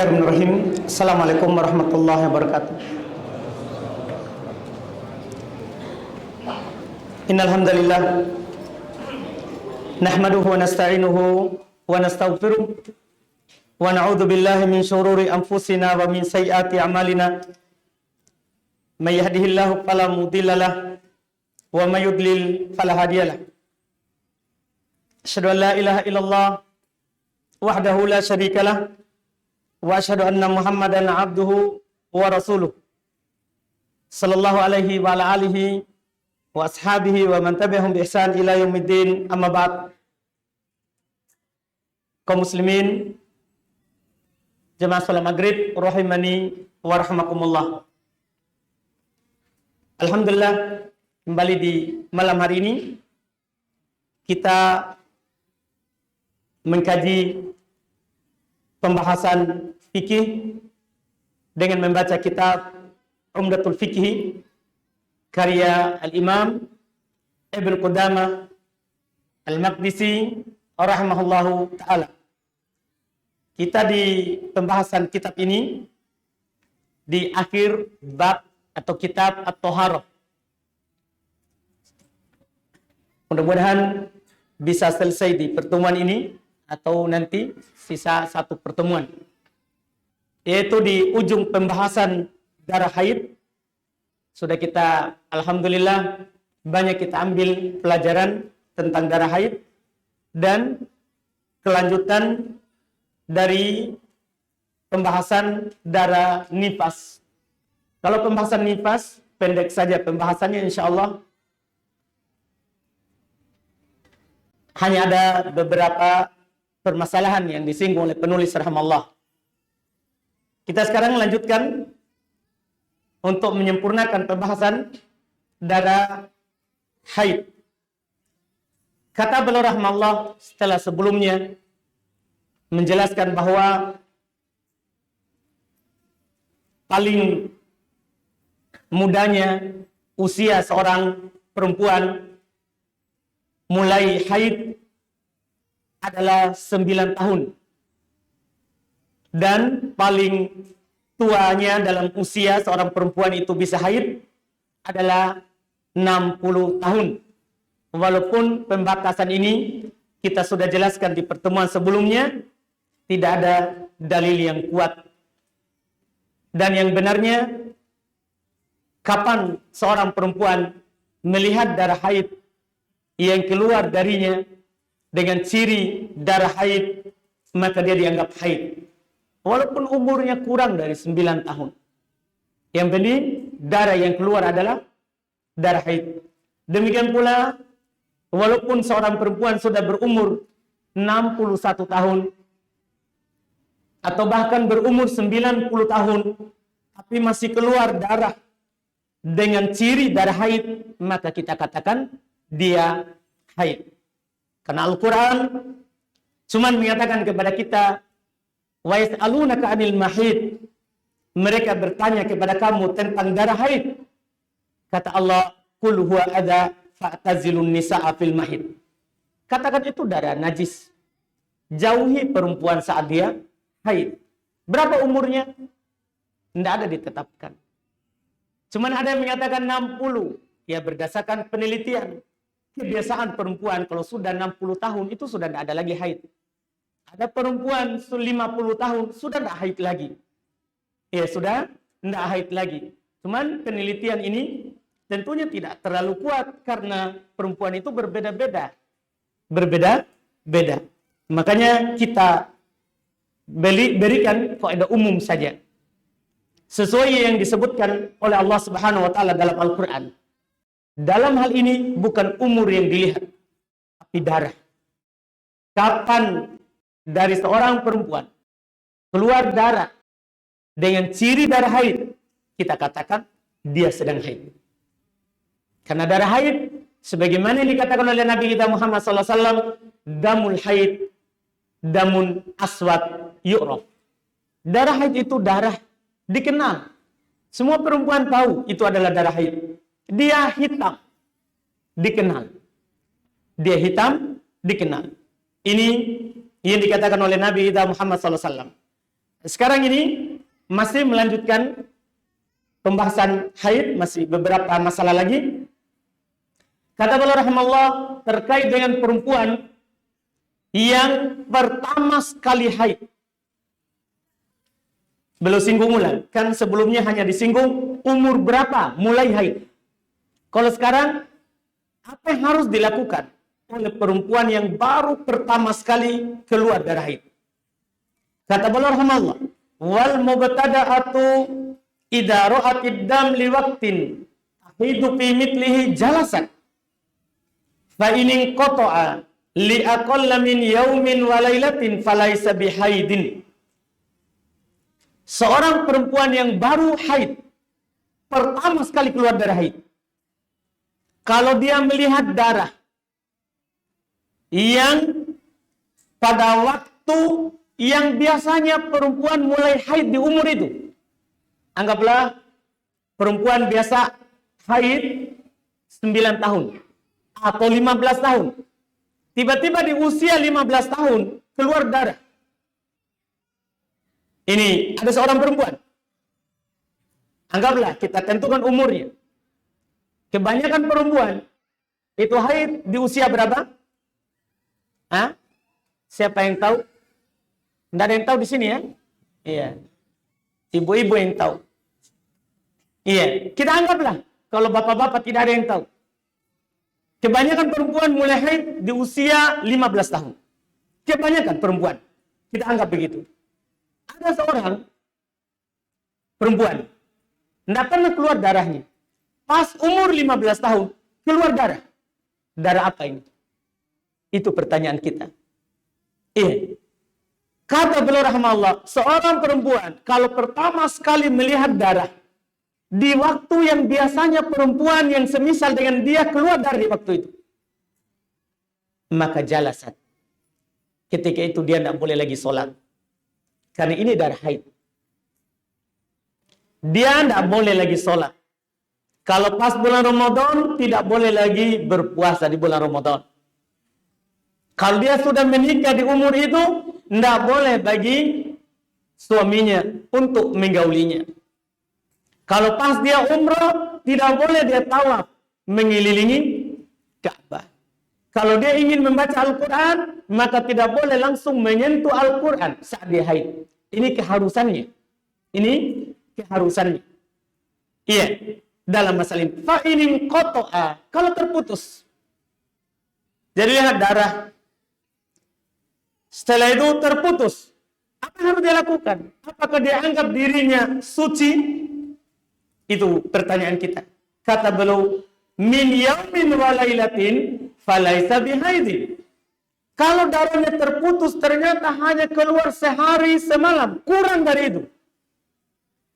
Bismillahirrahmanirrahim. Assalamualaikum warahmatullahi wabarakatuh. Innal hamdalillah nahmaduhu wa nasta'inuhu wa nastaghfiruh wa na'udzu billahi min shururi anfusina wa min sayyiati a'malina. May yahdihillahu fala mudhillalah wa may yudlil fala hadiyalah. Asyhadu an la ilaha illallah wahdahu la syarikalah wa asyhadu anna Muhammadan abduhu wa rasuluh sallallahu alaihi wa ala alihi wa ashabihi wa man tabi'ahum bi ihsan ila yaumiddin, amma ba'd. Kaum muslimin jemaah salat maghrib rahimani wa rahimakumullah. Alhamdulillah, kembali di malam hari ini kita mengkaji pembahasan fikih dengan membaca kitab Umdatul Fiqh karya Al-Imam Ibnu Qudamah Al-Maqdisi rahimahullahu ta'ala. Kita di pembahasan kitab ini di akhir bab atau kitab At-Thaharah. Mudah-mudahan bisa selesai di pertemuan ini atau nanti sisa satu pertemuan, yaitu di ujung pembahasan darah haid. Sudah kita alhamdulillah banyak kita ambil pelajaran tentang darah haid dan kelanjutan dari pembahasan darah nifas. Kalau pembahasan nifas pendek saja pembahasannya, insyaallah hanya ada beberapa permasalahan yang disinggung oleh penulis rahimallah. Kita sekarang lanjutkan untuk menyempurnakan pembahasan darah haid. Kata beliau rahimallah setelah sebelumnya menjelaskan bahwa paling mudanya usia seorang perempuan mulai haid adalah 9 tahun. Dan paling tuanya dalam usia seorang perempuan itu bisa haid adalah 60 tahun. Walaupun pembatasan ini kita sudah jelaskan di pertemuan sebelumnya, tidak ada dalil yang kuat. Dan yang benarnya, kapan seorang perempuan melihat darah haid yang keluar darinya dengan ciri darah haid, maka dia dianggap haid walaupun umurnya kurang dari 9 tahun. Yang penting darah yang keluar adalah darah haid. Demikian pula walaupun seorang perempuan sudah berumur 61 tahun atau bahkan berumur 90 tahun tapi masih keluar darah dengan ciri darah haid, maka kita katakan dia haid. Karena Al-Quran cuma menyatakan kepada kita, wa yas'alunaka 'anil mahid, mereka bertanya kepada kamu tentang darah haid. Kata Allah, qul huwa adza fa'tazilun nisaa fil mahid. Katakan itu darah najis, jauhi perempuan saat dia haid. Berapa umurnya? Tidak ada ditetapkan. Cuman ada yang menyatakan 60, ya berdasarkan penelitian. Kebiasaan perempuan kalau sudah 60 tahun itu sudah tidak ada lagi haid. Ada perempuan 50 tahun sudah tidak haid lagi. Ya sudah tidak haid lagi. Cuman penelitian ini tentunya tidak terlalu kuat karena perempuan itu berbeda-beda. Berbeda-beda. Makanya kita berikan kaidah umum saja. Sesuai yang disebutkan oleh Allah Subhanahu wa taala dalam Al-Qur'an. Dalam hal ini bukan umur yang dilihat, tapi darah. Kapan dari seorang perempuan keluar darah dengan ciri darah haid, kita katakan dia sedang haid. Karena darah haid, sebagaimana yang dikatakan oleh Nabi kita Muhammad SAW, damul haid, damun aswad yu'raf. Darah haid itu darah dikenal. Semua perempuan tahu itu adalah darah haid. Dia hitam, dikenal. Dia hitam, dikenal. Ini yang dikatakan oleh Nabi kita Muhammad SAW. Sekarang ini masih melanjutkan pembahasan haid, masih beberapa masalah lagi. Kata beliau rahimahullah terkait dengan perempuan yang pertama sekali haid. Beliau singgung ulang, kan sebelumnya hanya disinggung umur berapa mulai haid. Kalau sekarang, apa yang harus dilakukan oleh perempuan yang baru pertama sekali keluar darah haid? Kata beliau rahimahullah, wal mubtada'atu idza ra'atid dam li waqtin tahidu fi mithlihi jalasat fa in qata'a li aqalla min yaumin wa lailatin falaysa bihaidin. Seorang perempuan yang baru haid, pertama sekali keluar darah haid, kalau dia melihat darah yang pada waktu yang biasanya perempuan mulai haid di umur itu, anggaplah perempuan biasa haid 9 tahun atau 15 tahun. Tiba-tiba di usia 15 tahun keluar darah. Ini ada seorang perempuan. Anggaplah kita tentukan umurnya. Kebanyakan perempuan itu haid di usia berapa? Hah? Siapa yang tahu? Tidak ada yang tahu di sini ya? Iya. Ibu-ibu yang tahu. Iya. Kita anggaplah kalau bapak-bapak tidak ada yang tahu. Kebanyakan perempuan mulai haid di usia 15 tahun. Kebanyakan perempuan. Kita anggap begitu. Ada seorang perempuan tidak pernah keluar darahnya. Pas umur 15 tahun keluar darah. Darah apa ini? Itu pertanyaan kita. Iya. Kata beliau rahimahullah, seorang perempuan kalau pertama sekali melihat darah di waktu yang biasanya perempuan yang semisal dengan dia keluar dari waktu itu, maka jalasat. Ketika itu dia tidak boleh lagi sholat. Karena ini darah haid. Dia tidak boleh lagi sholat. Kalau pas bulan Ramadan, tidak boleh lagi berpuasa di bulan Ramadan. Kalau dia sudah menikah di umur itu, tidak boleh bagi suaminya untuk menggaulinya. Kalau pas dia umrah, tidak boleh dia tawaf mengelilingi Ka'bah. Kalau dia ingin membaca Al-Quran, maka tidak boleh langsung menyentuh Al-Quran saat dia haid. Ini keharusannya. Ini keharusannya. Iya, dalam masalah ini. Fa'inin qata'a, kalau terputus. Jadi lihat darah. Setelah itu terputus. Apa yang harus dia lakukan? Apakah dia anggap dirinya suci? Itu pertanyaan kita. Kata beliau, min yaumin wa lailatin falaysa bihaidin. Kalau darahnya terputus ternyata hanya keluar sehari semalam, kurang dari itu.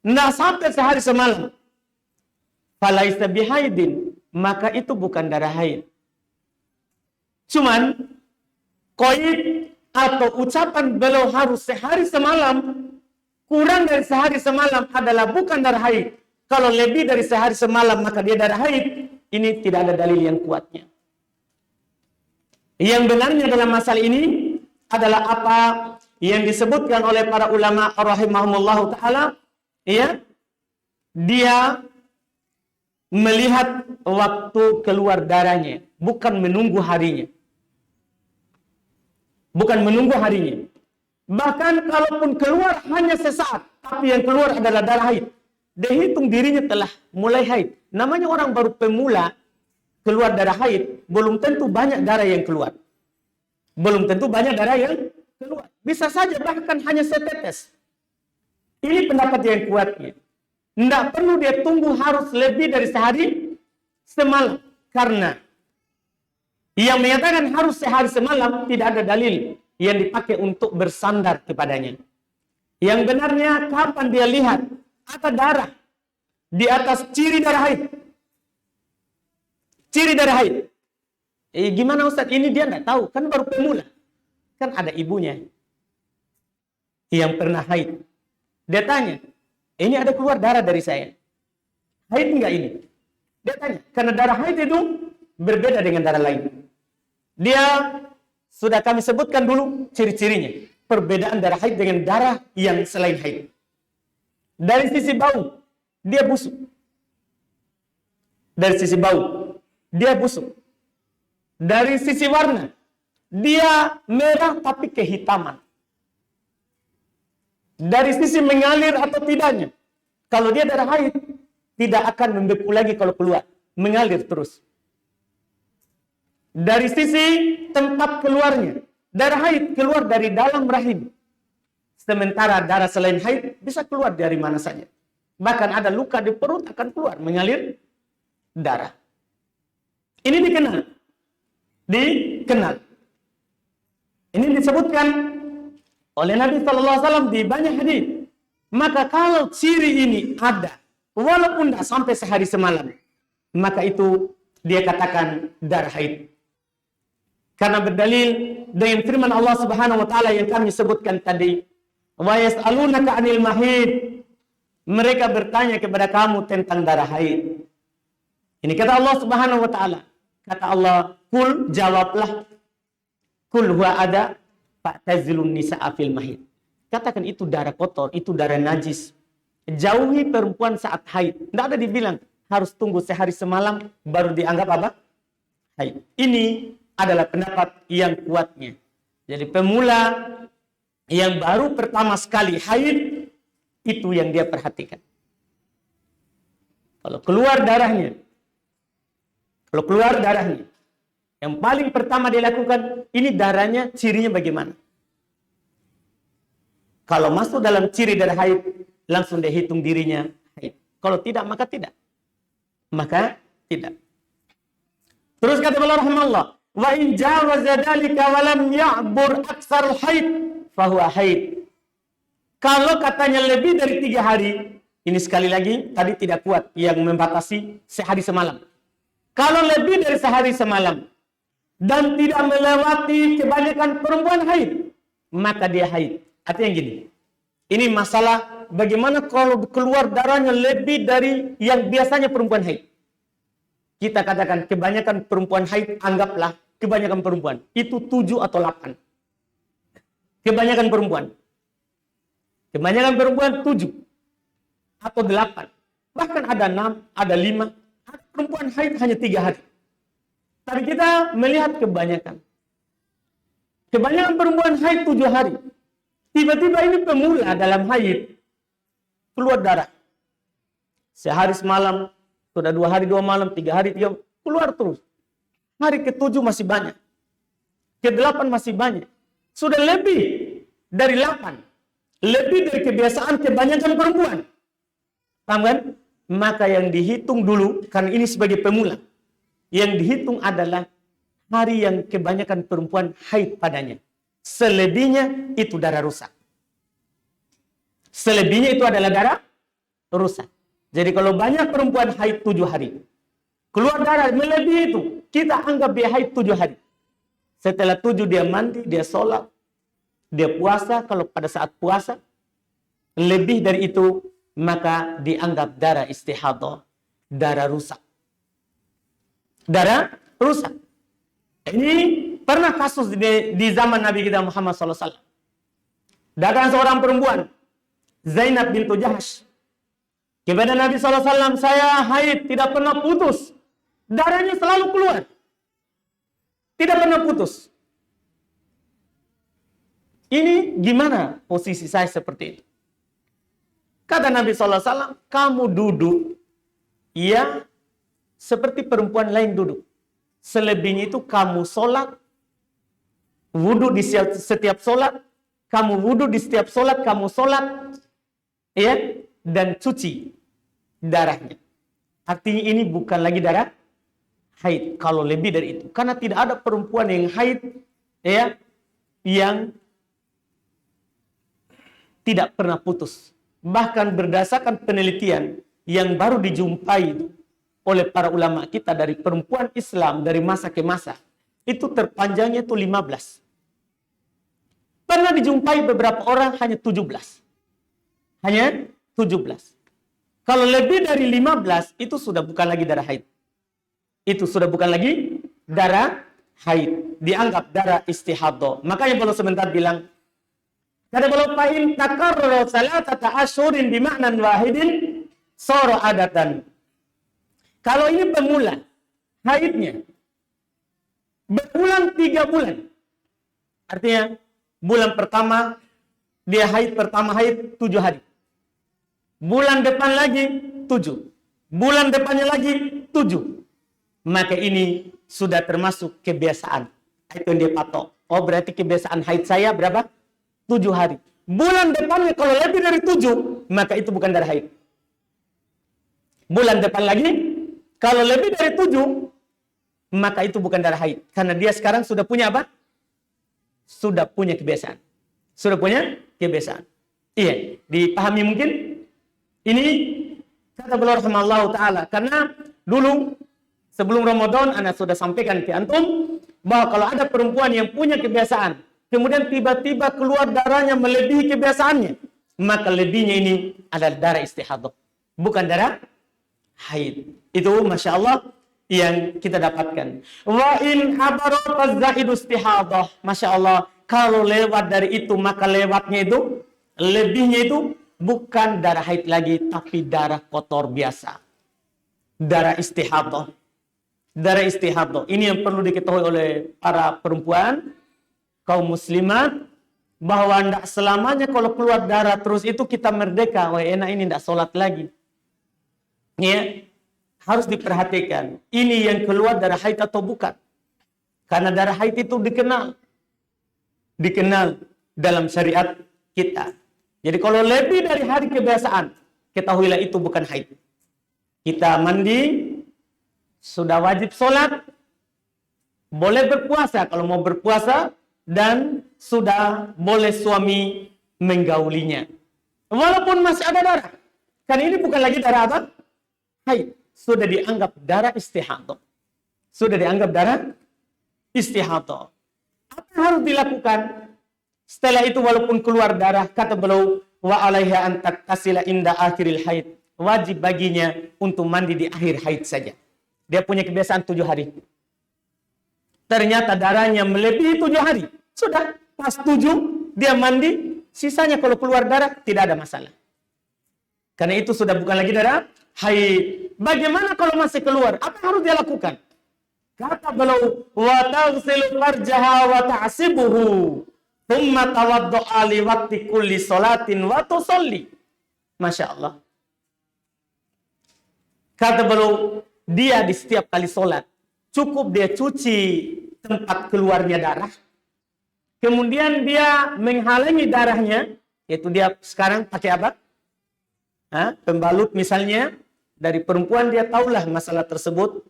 Tidak sampai sehari semalam. Falaysa bihaidin, maka itu bukan darah haid. Cuman qaid atau ucapan beliau harus sehari semalam, kurang dari sehari semalam adalah bukan darah haid. Kalau lebih dari sehari semalam maka dia darah haid. Ini tidak ada dalil yang kuatnya. Yang benarnya dalam masalah ini adalah apa yang disebutkan oleh para ulama rahimahumullah ta'ala. Ya, dia melihat waktu keluar darahnya, bukan menunggu harinya. Bukan menunggu harinya. Bahkan kalaupun keluar hanya sesaat, tapi yang keluar adalah darah haid, dia hitung dirinya telah mulai haid. Namanya orang baru pemula keluar darah haid, belum tentu banyak darah yang keluar. Belum tentu banyak darah yang keluar. Bisa saja bahkan hanya setetes. Ini pendapat yang kuatnya. Tidak perlu dia tunggu harus lebih dari sehari semalam. Karena yang menyatakan harus sehari semalam tidak ada dalil yang dipakai untuk bersandar kepadanya. Yang benarnya kapan dia lihat ada darah di atas ciri darah haid. Ciri darah haid. Gimana Ustaz? Ini dia tidak tahu. Kan baru pemula. Kan ada ibunya yang pernah haid. Dia tanya, ini ada keluar darah dari saya. Haid enggak ini? Dia tanya. Karena darah haid itu berbeda dengan darah lain. Dia sudah kami sebutkan dulu ciri-cirinya. perbedaan darah haid dengan darah yang selain haid. Dari sisi bau, dia busuk. Dari sisi bau, dia busuk. Dari sisi warna, dia merah tapi kehitaman. Dari sisi mengalir atau tidaknya, kalau dia darah haid, tidak akan membeku lagi kalau keluar, mengalir terus. Dari sisi tempat keluarnya, darah haid keluar dari dalam rahim. Sementara darah selain haid bisa keluar dari mana saja. Bahkan ada luka di perut akan keluar, mengalir darah. Ini dikenal. Ini disebutkan oleh Nabi SAW di banyak hadis. Maka kalau ciri ini ada, walaupun tidak sampai sehari semalam, maka itu dia katakan darah haid. Karena berdalil dengan firman Allah Subhanahu wa taala yang kami sebutkan tadi, wa yas'alunaka 'anil mahid. Mereka bertanya kepada kamu tentang darah haid. Ini kata Allah Subhanahu wa taala. Kata Allah, "Kul, jawablah. Kul huwa ada fa'tazilun nisa'a fil mahid." Katakan itu darah kotor, itu darah najis. Jauhi perempuan saat haid. Tidak ada dibilang harus tunggu sehari semalam baru dianggap apa? Haid. Ini adalah pendapat yang kuatnya. Jadi pemula yang baru pertama sekali haid, itu yang dia perhatikan. Kalau keluar darahnya, yang paling pertama dia lakukan, ini darahnya cirinya bagaimana? Kalau masuk dalam ciri darah haid, langsung dia hitung dirinya haid. Kalau tidak, maka tidak. Terus kata Allah rahimahullah, wa in jawaza dzalika wa lam ya'bur aksarul haid fahuwa haid. Kalau katanya lebih dari 3 hari, ini sekali lagi tadi tidak kuat yang membatasi sehari semalam. Kalau lebih dari sehari semalam dan tidak melewati kebanyakan perempuan haid, maka dia haid. Artinya gini, ini masalah bagaimana kalau keluar darahnya lebih dari yang biasanya perempuan haid. Kita katakan kebanyakan perempuan haid, anggaplah kebanyakan perempuan. Itu 7 atau 8. Kebanyakan perempuan 7 atau 8. Bahkan ada 6, ada 5. Perempuan haid hanya 3 hari. Tapi kita melihat kebanyakan. Kebanyakan perempuan haid 7 hari. Tiba-tiba ini pemula dalam haid. Keluar darah. Sehari semalam, sudah 2 hari 2 malam, 3 hari 3 keluar terus. Hari ke-7 masih banyak. Ke-8 masih banyak. Sudah lebih dari 8. Lebih dari kebiasaan kebanyakan perempuan. Paham kan? Maka yang dihitung dulu, karena ini sebagai pemula. Yang dihitung adalah hari yang kebanyakan perempuan haid padanya. Selebihnya itu darah rusak. Selebihnya itu adalah darah rusak. Jadi kalau banyak perempuan haid 7 hari. Keluar darah melebihi itu. Kita anggap dia haid 7 hari. Setelah 7 dia mandi, dia sholat. Dia puasa. Kalau pada saat puasa. Lebih dari itu. Maka dianggap darah istihadah. Darah rusak. Darah rusak. Ini pernah kasus di zaman Nabi kita Muhammad SAW. Datang seorang perempuan. Zainab bintu Jahash. Kepada Nabi SAW, saya haid, tidak pernah putus. Darahnya selalu keluar. Tidak pernah putus. Ini gimana posisi saya seperti itu? Kata Nabi SAW, kamu duduk, ya seperti perempuan lain duduk. Selebihnya itu kamu sholat, wudhu di setiap sholat, kamu wudhu di setiap sholat, kamu sholat, ya, dan cuci darahnya. Artinya ini bukan lagi darah haid. Kalau lebih dari itu, karena tidak ada perempuan yang haid, ya, yang tidak pernah putus. Bahkan berdasarkan penelitian yang baru dijumpai oleh para ulama kita dari perempuan Islam dari masa ke masa, itu terpanjangnya itu 15. Pernah dijumpai beberapa orang hanya 17. Hanya 17. Kalau lebih dari 15, itu sudah bukan lagi darah haid. Itu sudah bukan lagi darah haid. Dianggap darah istihadah. Makanya kalau sebentar bilang, Kata beliau fa in takarrara salatata asyhurin bi ma'nan wahidin sara adatan. Kalau ini pemula haidnya berulang 3 bulan. Artinya bulan pertama dia haid 7 hari. Bulan depan lagi 7. Bulan depannya lagi 7. Maka ini sudah termasuk kebiasaan. Itu yang dia patok. Oh berarti kebiasaan haid saya berapa? 7 hari. Bulan depannya kalau lebih dari 7, maka itu bukan darah haid. Bulan depan lagi, kalau lebih dari 7, maka itu bukan darah haid. Karena dia sekarang sudah punya apa? Sudah punya kebiasaan. Sudah punya kebiasaan. Iya, dipahami mungkin? Ini kata beliau rahimahullah ta'ala. Karena dulu sebelum Ramadan, Ana sudah sampaikan ke antum bahwa kalau ada perempuan yang punya kebiasaan, kemudian tiba-tiba keluar darahnya melebihi kebiasaannya, maka lebihnya ini adalah darah istihadah, bukan darah haid. Itu Masya Allah yang kita dapatkan. Wa in abarat zaidu istihadah, Masya Allah, kalau lewat dari itu, maka lewatnya itu, lebihnya itu bukan darah haid lagi, tapi darah kotor biasa. Darah istihadah. Darah istihadah. Ini yang perlu diketahui oleh para perempuan, kaum muslimat, bahwa tidak selamanya kalau keluar darah terus itu kita merdeka. Wah enak ini tidak sholat lagi. Ya, harus diperhatikan. Ini yang keluar darah haid atau bukan. Karena darah haid itu dikenal dalam syariat kita. Jadi kalau lebih dari hari kebiasaan, ketahuilah itu bukan haid. Kita mandi, sudah wajib sholat, boleh berpuasa kalau mau berpuasa, dan sudah boleh suami menggaulinya. Walaupun masih ada darah. Kan ini bukan lagi darah apa? Haid. Sudah dianggap darah istihadah. Sudah dianggap darah istihadah. Apa yang harus dilakukan? Setelah itu walaupun keluar darah, kata beliau, wa alaiha an taktasila inda akhiril haid. Wajib baginya untuk mandi di akhir haid saja. Dia punya kebiasaan 7 hari. Ternyata darahnya melebihi 7 hari. Sudah, pas 7, dia mandi. Sisanya kalau keluar darah, tidak ada masalah. Karena itu sudah bukan lagi darah haid. Bagaimana kalau masih keluar? Apa yang harus dia lakukan? Kata beliau, wa taghsilu farjaha wa ta'sibuhu. Thumma tawaddu'a li waqti kulli salatin wa tusalli. Masya Allah. Kata beliau, dia di setiap kali sholat, cukup dia cuci tempat keluarnya darah. Kemudian dia menghalangi darahnya, yaitu dia sekarang pakai apa? Pembalut misalnya, dari perempuan dia tahulah masalah tersebut.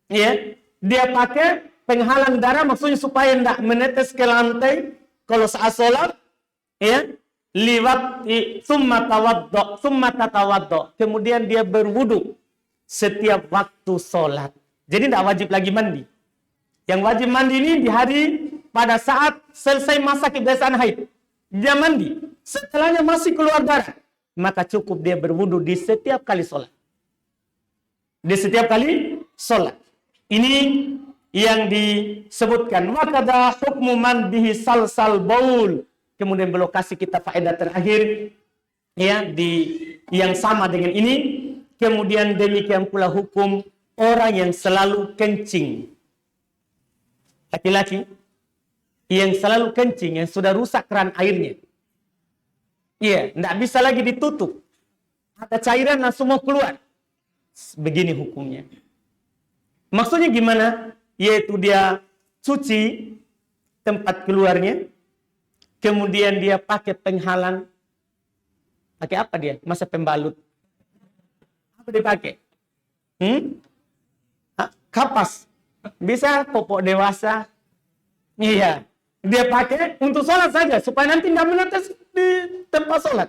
Ya, dia pakai penghalang darah, maksudnya supaya tidak menetes ke lantai kalau saat sholat. Ya, liwat summa tatawaddo. Kemudian dia berwudu setiap waktu sholat. Jadi tidak wajib lagi mandi. Yang wajib mandi ini di hari pada saat selesai masa kebiasaan haid. Dia mandi. Setelahnya masih keluar darah. Maka cukup dia berwudu di setiap kali sholat. Di setiap kali sholat. Ini yang disebutkan. Wakada hukmu man bihi salsal baul. Kemudian beliau kasih kita faedah terakhir. Ya, yang sama dengan ini. Kemudian demikian pula hukum orang yang selalu kencing. Laki-laki yang selalu kencing, yang sudah rusak keran airnya. Iya, tidak bisa lagi ditutup. Ada cairan langsung mau keluar. Begini hukumnya. Maksudnya gimana? Yaitu dia cuci tempat keluarnya. Kemudian dia pakai penghalang. Pakai apa dia? Masa pembalut? Apa dipakai? Kapas. Bisa popok dewasa. Iya. Dia pakai untuk sholat saja. Supaya nanti tidak menetes di tempat sholat.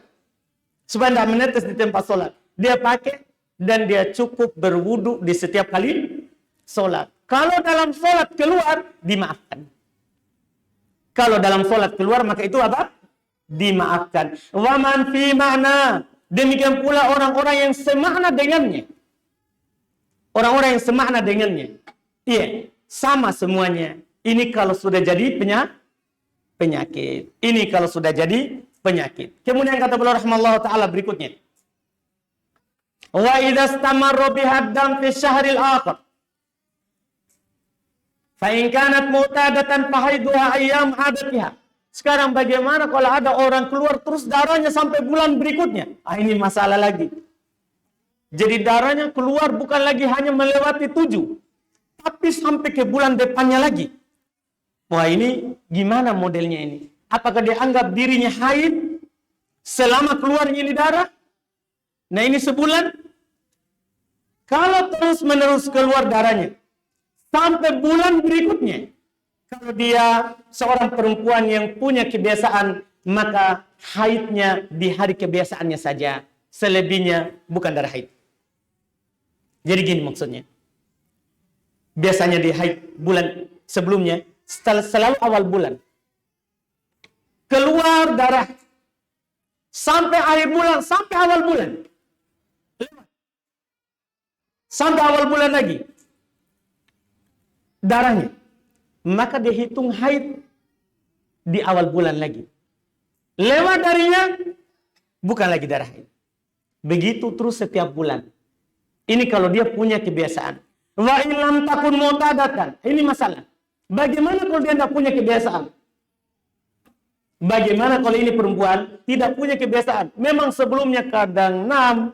Supaya tidak menetes di tempat sholat. Dia pakai dan dia cukup berwudu di setiap kali sholat. Kalau dalam sholat keluar, dimaafkan. Kalau dalam sholat keluar, maka itu apa? Dimaafkan. Waman fi ma'na. Demikian pula orang-orang yang semakna dengannya. Orang-orang yang semakna dengannya. Iya, sama semuanya. Ini kalau sudah jadi penyakit. Ini kalau sudah jadi penyakit. Kemudian kata beliau rahimahullah taala berikutnya, wa idza istamarra bihad dam fi syahril akhir fa in kanat mu'tadatan fahaiduha ayyam adatiha. Sekarang bagaimana kalau ada orang keluar terus darahnya sampai bulan berikutnya? Ini masalah lagi. Jadi darahnya keluar bukan lagi hanya melewati 7, tapi sampai ke bulan depannya lagi. Wah, ini gimana modelnya ini? Apakah dia anggap dirinya haid selama keluarnya ini darah? Nah, ini sebulan. Kalau terus menerus keluar darahnya sampai bulan berikutnya, kalau dia seorang perempuan yang punya kebiasaan, maka haidnya di hari kebiasaannya saja. Selebihnya bukan darah haid. Jadi gini maksudnya. Biasanya di haid bulan sebelumnya, selalu awal bulan. Keluar darah. Sampai akhir bulan, sampai awal bulan. Sampai awal bulan lagi. Darahnya, maka dia hitung haid di awal bulan lagi. Lewat darinya bukan lagi darah haid. Begitu terus setiap bulan. Ini kalau dia punya kebiasaan. Wa illam takun mu'tadatan. Ini masalah. Bagaimana kalau dia tidak punya kebiasaan? Bagaimana kalau ini perempuan tidak punya kebiasaan? Memang sebelumnya kadang 6,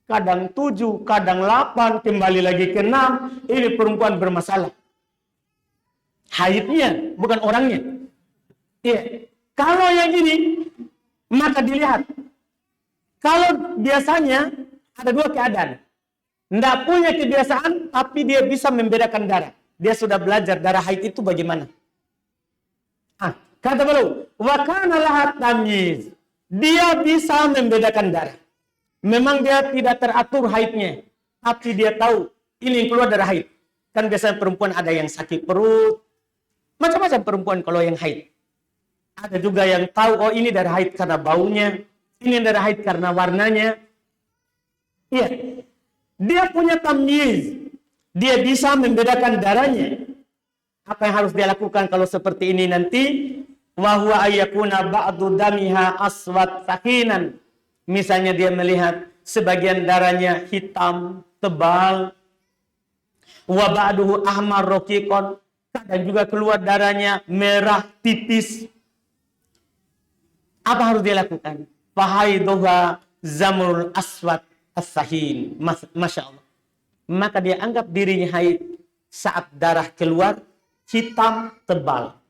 kadang 7, kadang 8, kembali lagi ke 6. Ini perempuan bermasalah. Haidnya, bukan orangnya. Iya. Kalau yang ini, maka dilihat. Kalau biasanya ada dua keadaan. Tidak punya kebiasaan, tapi dia bisa membedakan darah. Dia sudah belajar darah haid itu bagaimana. Kata beliau, wa kana laha tamyiz. Dia bisa membedakan darah. Memang dia tidak teratur haidnya, tapi dia tahu ini yang keluar darah haid. Kan biasanya perempuan ada yang sakit perut, macam-macam perempuan kalau yang haid. Ada juga yang tahu, oh ini darah haid karena baunya, ini darah haid karena warnanya. Iya, dia punya tamyiz. Dia bisa membedakan darahnya. Apa yang harus dia lakukan kalau seperti ini nanti? Wa huwa ayyakuna ba'du damiha aswad sakinan. Misalnya dia melihat sebagian darahnya hitam, tebal. Wa ba'duhu ahmar raqiqan. Dan juga keluar darahnya merah tipis. Apa harus dia lakukan? Fahaiduha zamrul aswad as-sahin. Masya Allah. Maka dia anggap dirinya haid saat darah keluar hitam tebal.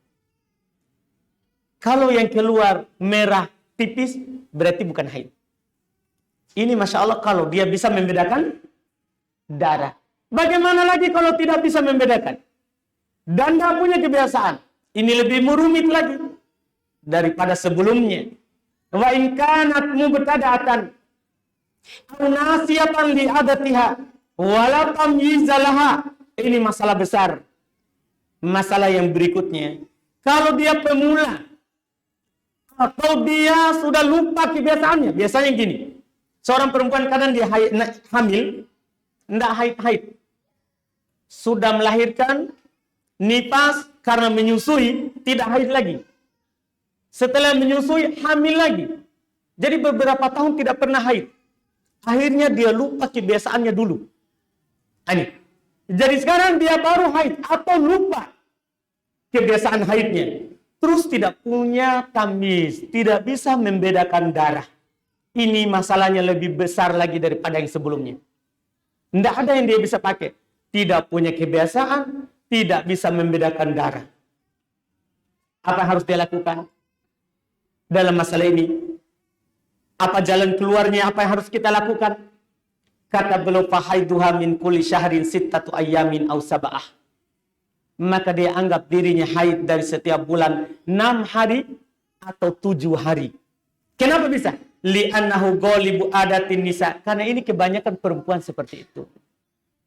Kalau yang keluar merah tipis, berarti bukan haid. Ini Masya Allah kalau dia bisa membedakan darah. Bagaimana lagi kalau tidak bisa membedakan? Dan tidak punya kebiasaan. Ini lebih rumit lagi daripada sebelumnya. Wa in kanat mubtada'atan aw nasiyatan li adatiha wa la tamyizalaha. Ini masalah besar. Masalah yang berikutnya. Kalau dia pemula atau dia sudah lupa kebiasaannya. Biasanya gini. Seorang perempuan kadang dia hamil, tidak haid-haid. Sudah melahirkan, nifas karena menyusui, tidak haid lagi. Setelah menyusui, hamil lagi. Jadi beberapa tahun tidak pernah haid. Akhirnya dia lupa kebiasaannya dulu. Ini. Jadi sekarang dia baru haid atau lupa kebiasaan haidnya. Terus tidak punya tamyiz, tidak bisa membedakan darah. Ini masalahnya lebih besar lagi daripada yang sebelumnya. Tidak ada yang dia bisa pakai. Tidak punya kebiasaan, tidak bisa membedakan darah. Apa yang harus dia lakukan dalam masalah ini? Apa jalan keluarnya? Apa yang harus kita lakukan? Kata beliau, fahaiduha min kulli syahrin sittatu ayyamin aw sab'ah. Maka dia anggap dirinya haid dari setiap bulan 6 hari atau 7 hari. Kenapa bisa? Li'annahu ghalibu adatin nisa. Karena ini kebanyakan perempuan seperti itu.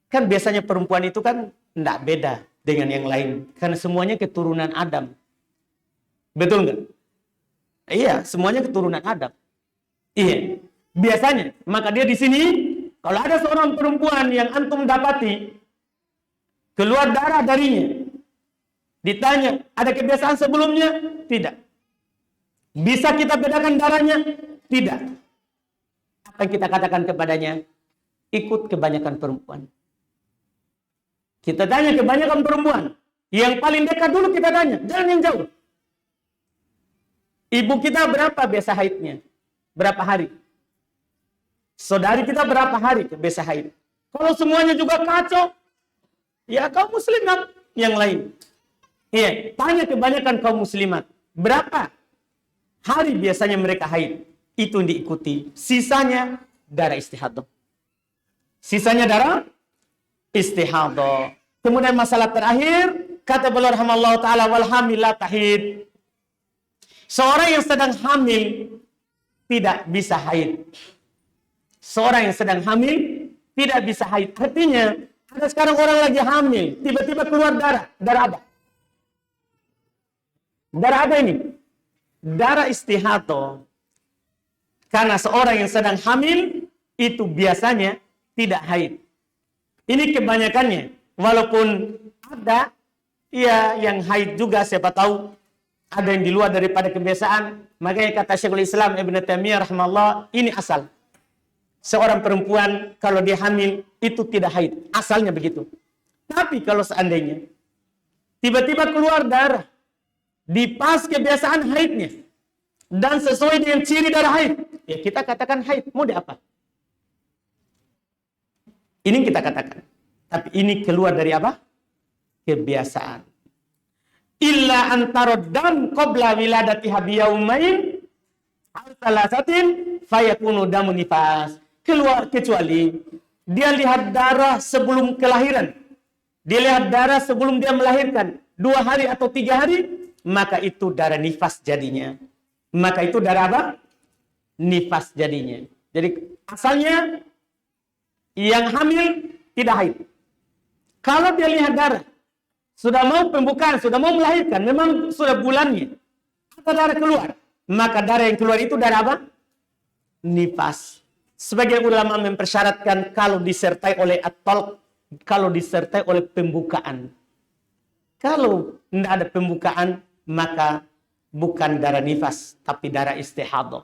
Kan biasanya perempuan itu kan tidak beda dengan yang lain. Karena semuanya keturunan Adam. Betul nggak? Iya, semuanya keturunan Adam. Iya, biasanya. Maka dia di sini, kalau ada seorang perempuan yang antum dapati, keluar darah darinya, ditanya, ada kebiasaan sebelumnya? Tidak. Bisa kita bedakan darahnya? Tidak. Apa yang kita katakan kepadanya? Ikut kebanyakan perempuan. Kita tanya kebanyakan perempuan. Yang paling dekat dulu kita tanya, jangan yang jauh. Ibu kita berapa biasa haidnya? Berapa hari? Saudari kita berapa hari biasa haid? Kalau semuanya juga kacau, ya kaum muslimat yang lain. Iya, tanya kebanyakan kaum muslimat, berapa hari biasanya mereka haid? Itu yang diikuti. Sisanya darah istihadah. Sisanya darah istihadah. Kemudian masalah terakhir, kata beliau rahimallahu taala, wal hamil la tahid. Seorang yang sedang hamil tidak bisa haid. Seorang yang sedang hamil tidak bisa haid. Artinya, ada sekarang orang lagi hamil, tiba-tiba keluar darah. Darah apa? Darah apa ini? Darah istihadah. Karena seorang yang sedang hamil, itu biasanya tidak haid. Ini kebanyakannya. Walaupun ada ya yang haid juga, siapa tahu ada yang di luar daripada kebiasaan. Makanya kata Syekhul Islam Ibn Taimiyah rahimahullah, ini asal. Seorang perempuan kalau dia hamil itu tidak haid. Asalnya begitu. Tapi kalau seandainya tiba-tiba keluar darah di pas kebiasaan haidnya dan sesuai dengan ciri darah haid, ya kita katakan haid. Mau di apa? Ini kita katakan. Tapi ini keluar dari apa? Kebiasaan. Illa antarad dam qabla wiladatiha biyaumain aw thalathatin fayakunu damun nifas. Keluar kecuali dia lihat darah sebelum kelahiran. Dia lihat darah sebelum dia melahirkan 2 hari atau 3 hari, maka itu darah nifas jadinya. Maka itu darah apa? Nifas jadinya. Jadi asalnya yang hamil tidak haid. Kalau dia lihat darah sudah mau pembukaan, sudah mau melahirkan, memang sudah bulannya, ada darah keluar, maka darah yang keluar itu darah apa? Nifas. Sebagian ulama mempersyaratkan kalau disertai oleh at-talq, kalau disertai oleh pembukaan. Kalau tidak ada pembukaan, maka bukan darah nifas, tapi darah istihadah.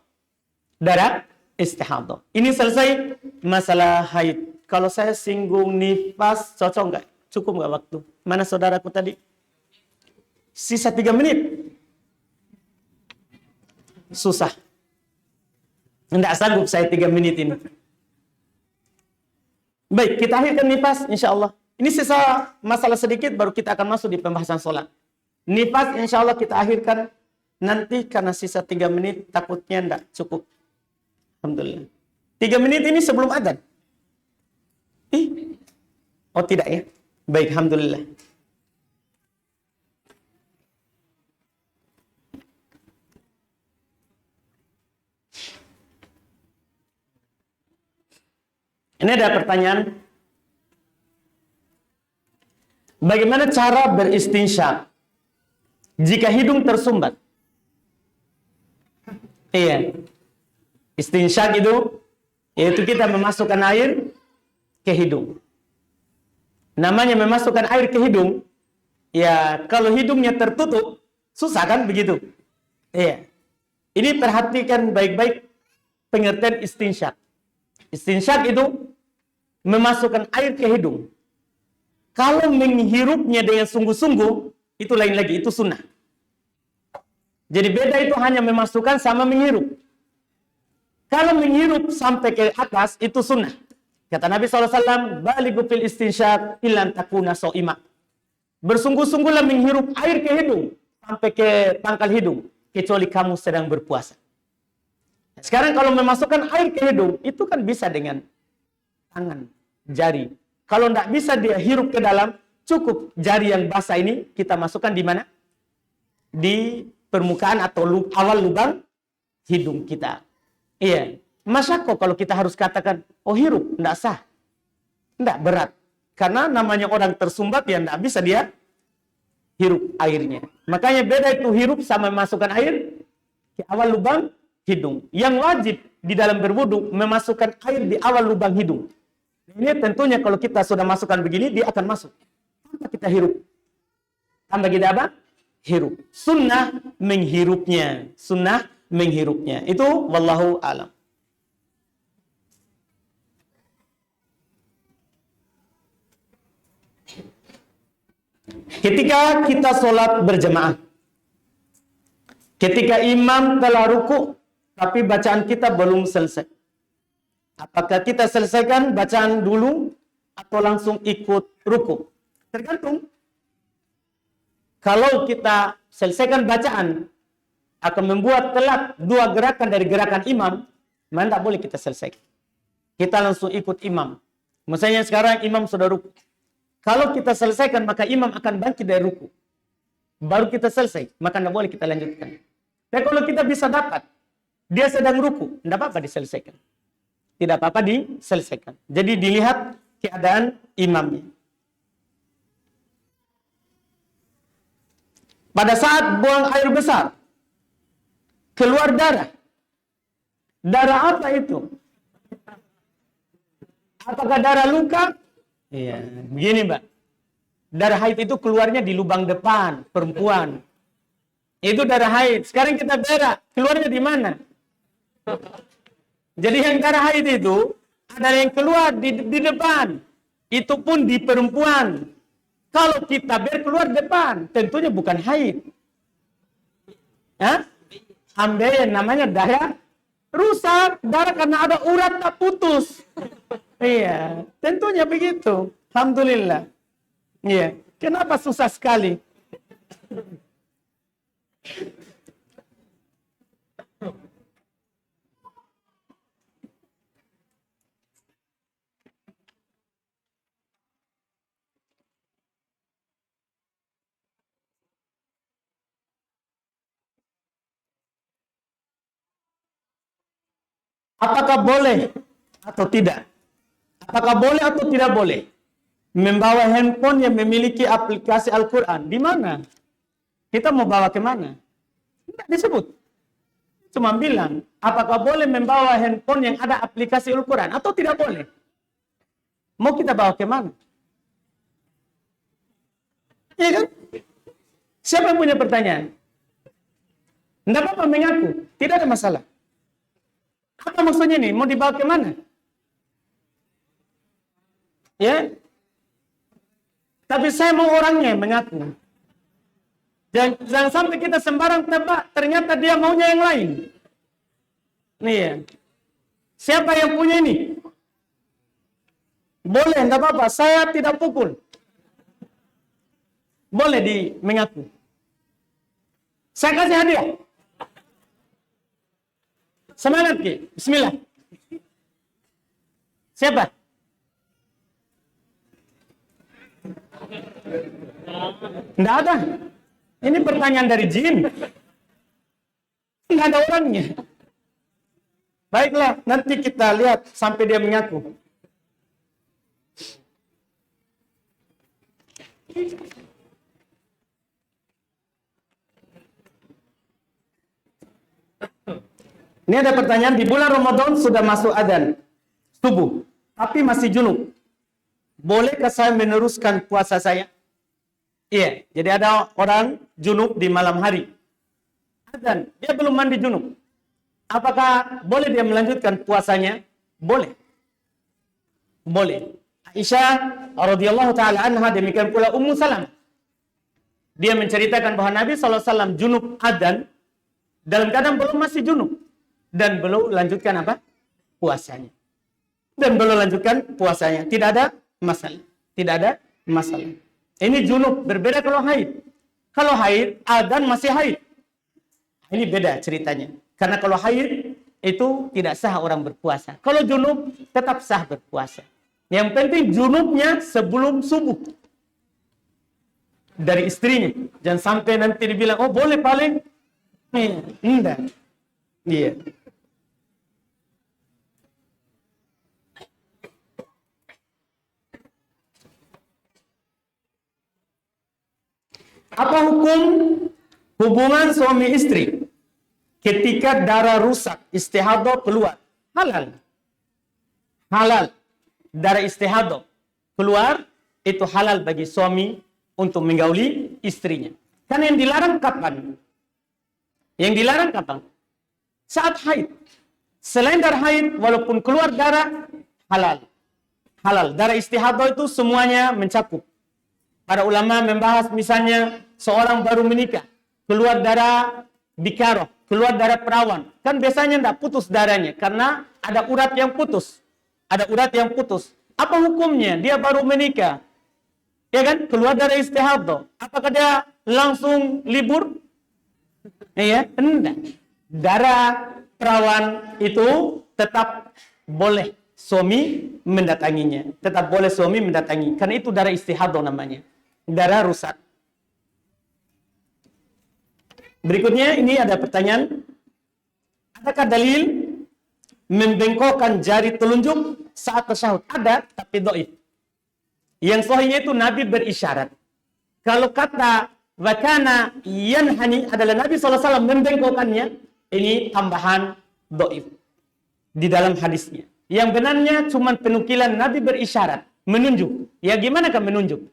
Darah istihadah. Ini selesai masalah haid. Kalau saya singgung nifas, cocok nggak? Cukup nggak waktu? Mana saudaraku tadi? Sisa 3 menit. Susah. Tidak sanggup saya 3 menit ini. Baik, kita akhirkan nifas insya Allah. Ini sisa masalah sedikit baru kita akan masuk di pembahasan sholat. Nifas insya Allah kita akhirkan nanti karena sisa 3 menit takutnya tidak cukup. Alhamdulillah. 3 menit ini sebelum adzan. Oh tidak ya? Baik, alhamdulillah. Ini ada pertanyaan. Bagaimana cara beristinsyak jika hidung tersumbat? Iya. Istinsyak itu yaitu kita memasukkan air ke hidung. Namanya memasukkan air ke hidung. Ya, kalau hidungnya tertutup, susah kan begitu? Iya. Ini perhatikan baik-baik pengertian istinsyak. Istinsyak itu memasukkan air ke hidung. Kalau menghirupnya dengan sungguh-sungguh, itu lain lagi, itu sunnah. Jadi beda itu hanya memasukkan sama menghirup. Kalau menghirup sampai ke atas, itu sunnah. Kata Nabi SAW, balighu fil istinsyak illan takuna so'ima. Bersungguh-sungguhlah menghirup air ke hidung, sampai ke pangkal hidung, kecuali kamu sedang berpuasa. Sekarang kalau memasukkan air ke hidung, itu kan bisa dengan tangan, jari. Kalau tidak bisa dia hirup ke dalam, cukup jari yang basah ini kita masukkan di mana? Di permukaan atau awal lubang hidung kita. Iya. Masa kok kalau kita harus katakan, oh hirup, tidak sah. Tidak, berat. Karena namanya orang tersumbat, ya tidak bisa dia hirup airnya. Makanya beda itu hirup sama memasukkan air ke awal lubang hidung. Yang wajib di dalam berwudu memasukkan air di awal lubang hidung. Ini tentunya kalau kita sudah masukkan begini, dia akan masuk. Tanpa kita hirup. Tanpa kita apa? Hirup. Sunnah menghirupnya. Sunnah menghirupnya. Itu wallahu alam. Ketika kita sholat berjamaah, ketika imam telah ruku, tapi bacaan kita belum selesai. Apakah kita selesaikan bacaan dulu atau langsung ikut ruku? Tergantung. Kalau kita selesaikan bacaan, akan membuat telat dua gerakan dari gerakan imam, maka tidak boleh kita selesaikan. Kita langsung ikut imam. Misalnya sekarang imam sudah ruku. Kalau kita selesaikan, maka imam akan bangkit dari ruku. Baru kita selesai, maka tidak boleh kita lanjutkan. Tapi kalau kita bisa dapat, dia sedang ruku, tidak apa-apa diselesaikan. Tidak apa-apa diselesaikan. Jadi dilihat keadaan imamnya. Pada saat buang air besar, keluar darah. Darah apa itu? Apakah darah luka? Iya, begini Mbak. Darah haid itu keluarnya di lubang depan, perempuan. Itu darah haid. Sekarang kita berak, keluarnya di mana? Jadi yang darah haid itu, ada yang keluar di depan. Itu pun di perempuan. Kalau kita keluar depan, tentunya bukan haid. Ambeien namanya darah rusak. Darah karena ada urat tak putus. Iya, tentunya begitu. Alhamdulillah. Iya, kenapa susah sekali? Apakah boleh atau tidak? Apakah boleh atau tidak boleh membawa handphone yang memiliki aplikasi Al-Quran? Di mana? Kita mau bawa ke mana? Tidak disebut. Cuma bilang, apakah boleh membawa handphone yang ada aplikasi Al-Quran atau tidak boleh? Mau kita bawa ke mana? Iya kan? Siapa yang punya pertanyaan? Tidak apa-apa mengaku. Tidak ada masalah. Apa maksudnya nih? Mau dibawa ke mana? Ya, tapi saya mau orangnya mengaku. Jangan sampai kita sembarang tebak, ternyata dia maunya yang lain. Nih ya. Siapa yang punya ini? Boleh, enggak apa-apa. Saya tidak pukul. Boleh mengaku. Saya kasih hadiah. Semangat, Ki. Bismillah. Siapa? Tidak ada. Ini pertanyaan dari jin. Tidak ada orangnya. Baiklah, nanti kita lihat sampai dia mengaku. Ini ada pertanyaan, di bulan Ramadan sudah masuk adzan subuh, tapi masih junub. Bolehkah saya meneruskan puasa saya? Iya, jadi ada orang junub di malam hari. Adzan, dia belum mandi junub. Apakah boleh dia melanjutkan puasanya? Boleh. Boleh. Aisyah radhiyallahu taala anha, demikian pula Ummu Salam. Dia menceritakan bahwa Nabi SAW junub adzan dalam keadaan belum masih junub dan belum lanjutkan apa? Puasanya. Dan belum lanjutkan puasanya. Tidak ada masalah. Tidak ada masalah. Ini junub, berbeda kalau haid. Kalau haid, adzan masih haid. Ini beda ceritanya. Karena kalau haid, itu tidak sah orang berpuasa. Kalau junub, tetap sah berpuasa. Yang penting junubnya sebelum subuh. Dari istrinya. Jangan sampai nanti dibilang, oh boleh paling. Tidak. Iya. Apa hukum hubungan suami istri ketika darah rusak, istihadah keluar? Halal. Halal. Darah istihadah keluar, itu halal bagi suami untuk menggauli istrinya. Kan yang dilarang kapan? Yang dilarang kapan? saat haid. Selain darah haid, walaupun keluar darah, halal. Halal. Darah istihadah itu semuanya mencakup. Para ulama membahas misalnya seorang baru menikah, keluar darah bikaroh, keluar darah perawan. Kan biasanya tidak putus darahnya, karena ada urat yang putus. Ada urat yang putus. Apa hukumnya? Dia baru menikah. Ya kan? Keluar darah istihadah. Apakah dia langsung libur? Iya, enggak. Darah perawan itu tetap boleh suami mendatanginya. Tetap boleh suami mendatangi. Karena itu darah istihadah namanya. Darah rusak. Berikutnya ini ada pertanyaan. Adakah dalil membengkokkan jari telunjuk saat tasyahud? Ada, tapi dhaif. Yang sahihnya itu Nabi berisyarat. Kalau kata wakana yanhani adalah Nabi SAW membengkokkannya, ini tambahan dhaif di dalam hadisnya. Yang benarnya cuma penukilan Nabi berisyarat, menunjuk. Ya gimana kan menunjuk?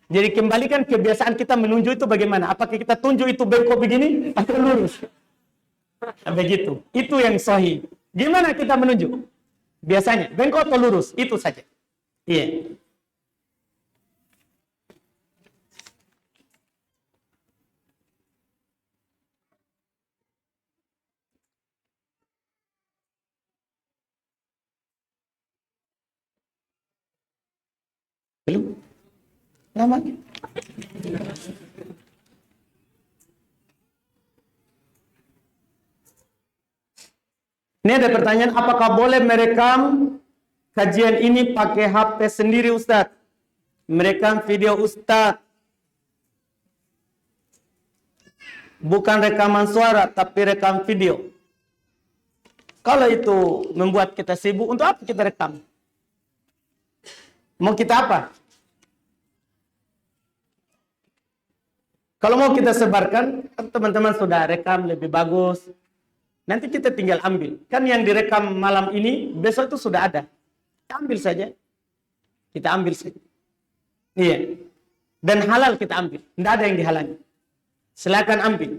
Jadi kembalikan kebiasaan kita menunjuk itu bagaimana? Apakah kita tunjuk itu bengkok begini atau lurus? Begitu. Itu yang sahih. Gimana kita menunjuk? Biasanya bengkok atau lurus? Itu saja. Iya. Belum? Lama? Ini ada pertanyaan, apakah boleh merekam kajian ini pakai HP sendiri Ustadz? Merekam video Ustadz. Bukan rekaman suara, tapi rekam video. Kalau itu membuat kita sibuk, untuk apa kita rekam? Mau kita apa? Kalau mau kita sebarkan, teman-teman sudah rekam lebih bagus. Nanti kita tinggal ambil. Kan yang direkam malam ini, besok itu sudah ada. Kita ambil saja. Kita ambil saja. Iya. Dan halal kita ambil. Tidak ada yang dihalangi. Silakan ambil.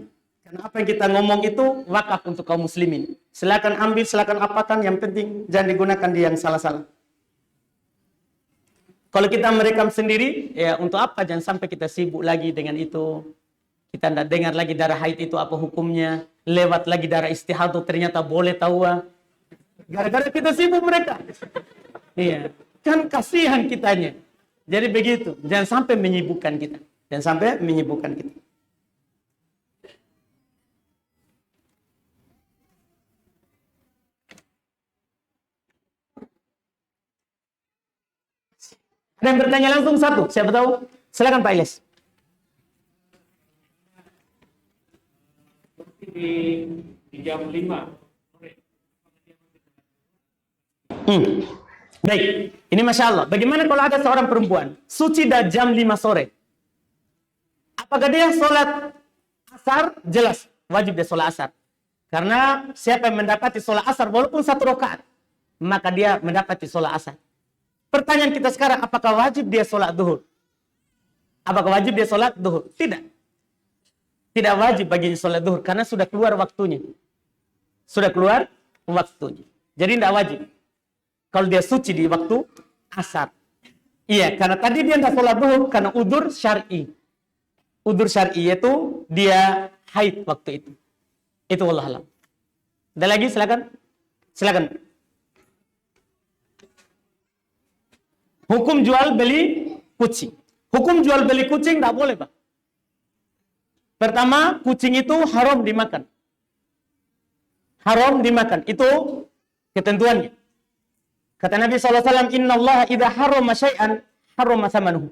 Karena apa yang kita ngomong itu wakaf untuk kaum muslimin. Silakan ambil, silakan apakan. Yang penting jangan digunakan di yang salah-salah. Kalau kita merekam sendiri, ya untuk apa? Jangan sampai kita sibuk lagi dengan itu. Kita tidak dengar lagi darah haid itu apa hukumnya. Lewat lagi darah istihadah ternyata boleh tahu. Gara-gara kita sibuk mereka. Iya. Kan kasihan kitanya. Jadi begitu. Jangan sampai menyibukkan kita. Jangan sampai menyibukkan kita. Ada yang bertanya langsung satu, siapa tahu? Silakan Pak Ilyas. Di jam 5 sore. Baik, ini Masya Allah. Bagaimana kalau ada seorang perempuan suci dah jam 5 sore? Apakah dia sholat asar? Jelas, wajib dia sholat asar. Karena siapa yang mendapati sholat asar walaupun 1 rakaat, maka dia mendapati sholat asar. Pertanyaan kita sekarang, apakah wajib dia sholat duhur? Apakah wajib dia sholat duhur? Tidak. Tidak wajib baginya sholat duhur, karena sudah keluar waktunya. Sudah keluar waktunya. Jadi tidak wajib. Kalau dia suci di waktu asar. Iya, karena tadi dia tidak sholat duhur, karena udzur syar'i. Udzur syar'i yaitu dia haid waktu itu. Itu wallahu a'lam. Ada lagi, silakan. Silakan. Hukum jual beli kucing. Hukum jual beli kucing tidak boleh, Pak. Pertama, kucing itu haram dimakan. Haram dimakan. Itu ketentuannya. Kata Nabi SAW, Inna Allah idha harama syai'an harama samanuhu.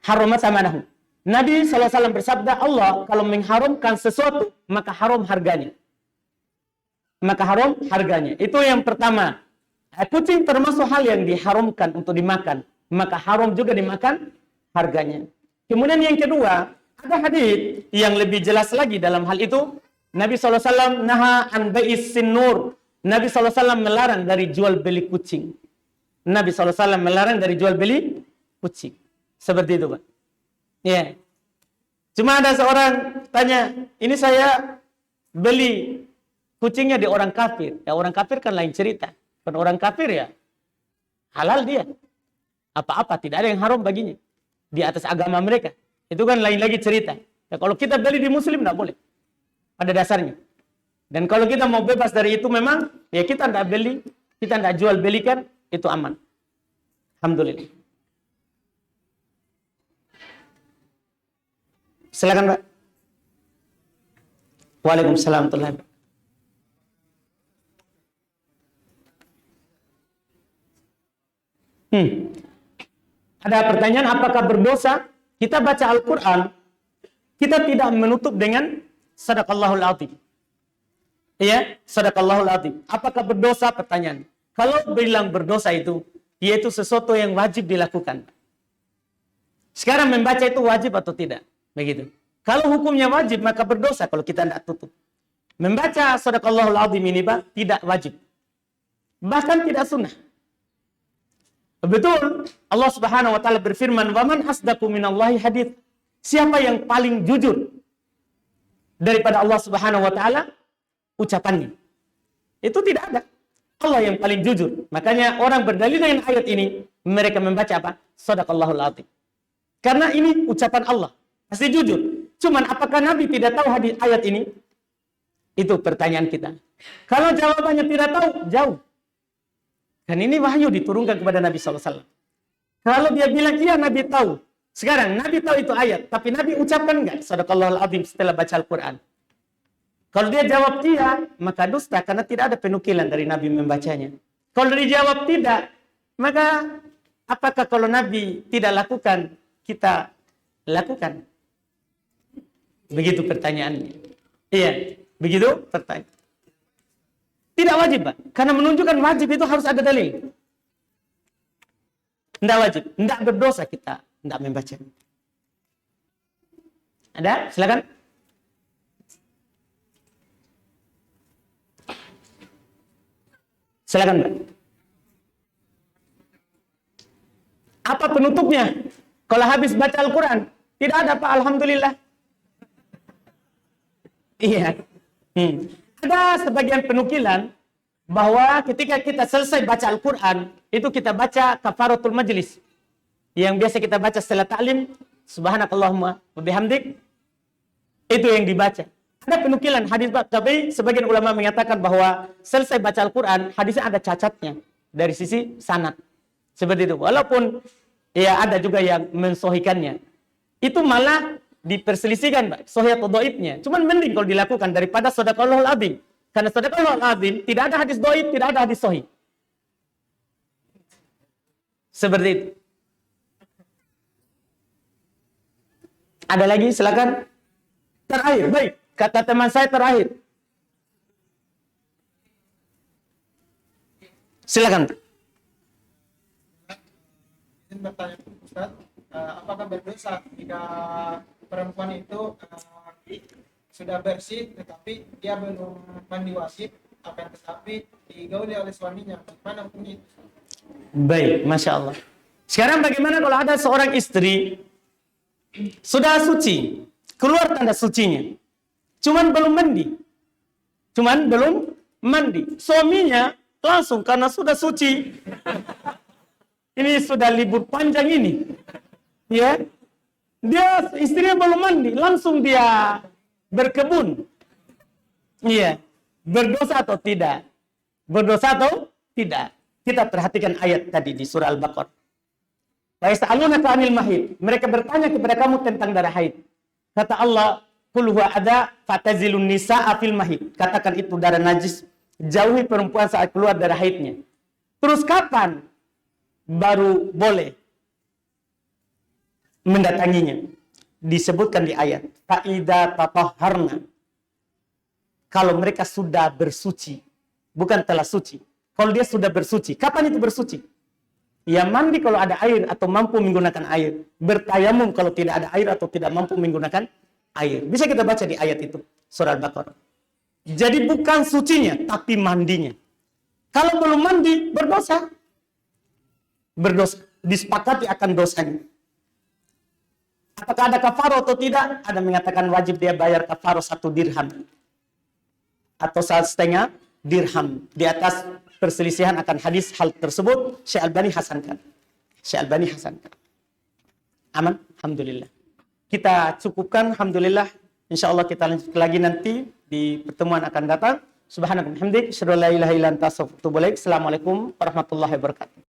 Harama samanuhu. Nabi SAW bersabda, Allah kalau mengharamkan sesuatu, maka haram harganya. Maka haram harganya. Itu yang pertama. Kucing termasuk hal yang diharamkan untuk dimakan. Maka haram juga dimakan harganya. Kemudian yang kedua, ada hadis yang lebih jelas lagi dalam hal itu. Nabi SAW naha an bai'is sinur. Nabi SAW melarang dari jual beli kucing. Nabi SAW melarang dari jual beli kucing. Seperti itu, Pak. Ya. Cuma ada seorang tanya, ini saya beli kucingnya di orang kafir. Ya orang kafir kan lain cerita. Kan orang kafir ya halal dia. Apa-apa, tidak ada yang haram baginya. Di atas agama mereka. Itu kan lain lagi cerita. Ya, kalau kita beli di muslim, tidak boleh. Pada dasarnya. Dan kalau kita mau bebas dari itu memang, ya kita tidak beli, kita tidak jual belikan, itu aman. Alhamdulillah. Silakan Pak. Waalaikumsalam warahmatullahi wabarakatuh. Ada pertanyaan, apakah berdosa kita baca Al-Quran, kita tidak menutup dengan Sadaqallahul Azim? Ya, Sadaqallahul Azim. Apakah berdosa? Pertanyaan. Kalau bilang berdosa itu, yaitu sesuatu yang wajib dilakukan. Sekarang membaca itu wajib atau tidak? Begitu. Kalau hukumnya wajib, maka berdosa kalau kita tidak tutup. Membaca Sadaqallahul Azim ini, Pak, tidak wajib. Bahkan tidak sunnah. Betul, Allah Subhanahu wa taala berfirman, "Wa man asdaqu minallahi hadits." Siapa yang paling jujur daripada Allah Subhanahu wa taala ucapannya? Itu tidak ada. Allah yang paling jujur. Makanya orang berdalil dengan ayat ini, mereka membaca apa? Shadaqallahul azim. Karena ini ucapan Allah. Pasti jujur. Cuman apakah Nabi tidak tahu hadis ayat ini? Itu pertanyaan kita. Kalau jawabannya tidak tahu, jauh. Dan ini wahyu diturunkan kepada Nabi SAW. Kalau dia bilang, iya Nabi tahu. Sekarang, Nabi tahu itu ayat. Tapi Nabi ucapkan enggak? Shadaqallahul azim setelah baca Al-Quran. Kalau dia jawab iya, maka dusta. Karena tidak ada penukilan dari Nabi membacanya. Kalau dia jawab tidak, maka apakah kalau Nabi tidak lakukan, kita lakukan? Begitu pertanyaannya. Iya, begitu pertanyaan. Tidak wajib, Pak. Karena menunjukkan wajib itu harus ada dalil. Tidak wajib. Tidak berdosa kita tidak membaca. Ada? Silakan. Silakan, Pak. Apa penutupnya? Kalau habis baca Al-Quran, tidak ada, Pak. Alhamdulillah. Iya. Ada sebagian penukilan bahwa ketika kita selesai baca Al-Quran, itu kita baca kafaratul majlis. Yang biasa kita baca setelah ta'lim, subhanakallahumma wa bihamdik. Itu yang dibaca. Ada penukilan hadis, tapi sebagian ulama mengatakan bahwa selesai baca Al-Quran, hadisnya ada cacatnya dari sisi sanad. Seperti itu. Walaupun ya ada juga yang mensohikannya. Itu malah diperselisihkan, Pak, sahih atau dhaifnya. Cuman mending kalau dilakukan daripada Shadaqallahul azim. Karena Shadaqallahul azim tidak ada hadis dhaif, tidak ada hadis sahih. Seperti itu. Ada lagi? Silakan. Terakhir, baik. Kata teman saya terakhir. Silakan. Izin bertanya, Ustaz, apakah berdosa jika perempuan itu sudah bersih tetapi dia belum mandi wajib, akan tetapi digauli oleh suaminya? Bagaimana hukumnya? Baik, Masya Allah. Sekarang bagaimana kalau ada seorang istri sudah suci, keluar tanda sucinya, cuman belum mandi. Suaminya langsung karena sudah suci, ini sudah libur panjang ini, ya, dia istrinya belum mandi, langsung dia berkebun. Iya, berdosa atau tidak? Berdosa atau tidak? Kita perhatikan ayat tadi di surah Al-Baqarah. Wa yas'alunaka 'anil mahid. Mereka bertanya kepada kamu tentang darah haid. Kata Allah, "Qul huwa adza fatazilun nisaa fil mahid." Katakan itu darah najis, jauhi perempuan saat keluar darah haidnya. Terus kapan baru boleh mendatanginya? Disebutkan di ayat, "Fa'idza tatahharna." Kalau mereka sudah bersuci, bukan telah suci. Kalau dia sudah bersuci, kapan itu bersuci? Ya mandi kalau ada air atau mampu menggunakan air. Bertayamum kalau tidak ada air atau tidak mampu menggunakan air. Bisa kita baca di ayat itu, surah Al-Baqarah. Jadi bukan sucinya, tapi mandinya. Kalau belum mandi, berdosa. Berdosa. Disepakati akan dosanya. Apakah ada kafarah atau tidak? Ada mengatakan wajib dia bayar kafarah 1 dirham. atau 1,5 dirham. Di atas perselisihan akan hadis hal tersebut, Syekh Albani hasankan. Syekh Albani hasankan. Aman? Alhamdulillah. Kita cukupkan, alhamdulillah. Insyaallah kita lanjut lagi nanti di pertemuan akan datang. Subhanakallahumma hamdik, asyhadu an la ilaha illa anta astaghfiruka wa atubu ilaik. Assalamualaikum warahmatullahi wabarakatuh.